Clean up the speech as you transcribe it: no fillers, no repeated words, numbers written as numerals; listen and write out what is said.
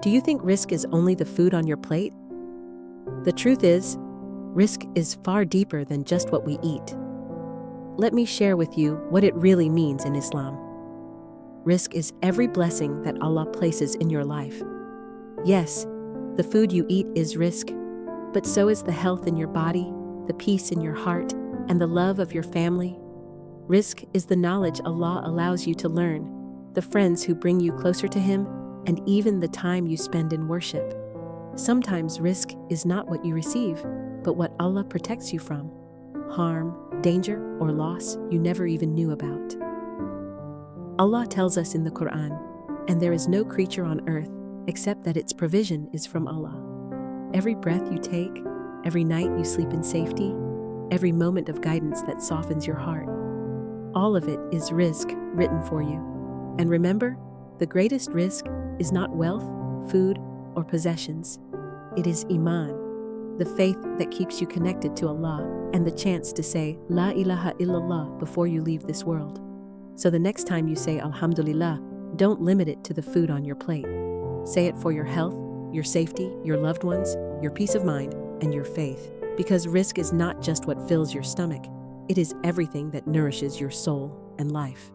Do you think rizq is only the food on your plate? The truth is, rizq is far deeper than just what we eat. Let me share with you what it really means in Islam. Rizq is every blessing that Allah places in your life. Yes, the food you eat is rizq, but so is the health in your body, the peace in your heart, and the love of your family. Rizq is the knowledge Allah allows you to learn, the friends who bring you closer to Him, and even the time you spend in worship. Sometimes rizq is not what you receive, but what Allah protects you from. Harm, danger, or loss you never even knew about. Allah tells us in the Quran, "And there is no creature on earth except that its provision is from Allah." Every breath you take, every night you sleep in safety, every moment of guidance that softens your heart, all of it is rizq written for you. And remember, the greatest rizq is not wealth, food, or possessions. It is iman, the faith that keeps you connected to Allah, and the chance to say La ilaha illallah before you leave this world. So the next time you say Alhamdulillah, don't limit it to the food on your plate. Say it for your health, your safety, your loved ones, your peace of mind, and your faith. Because rizq is not just what fills your stomach, it is everything that nourishes your soul and life.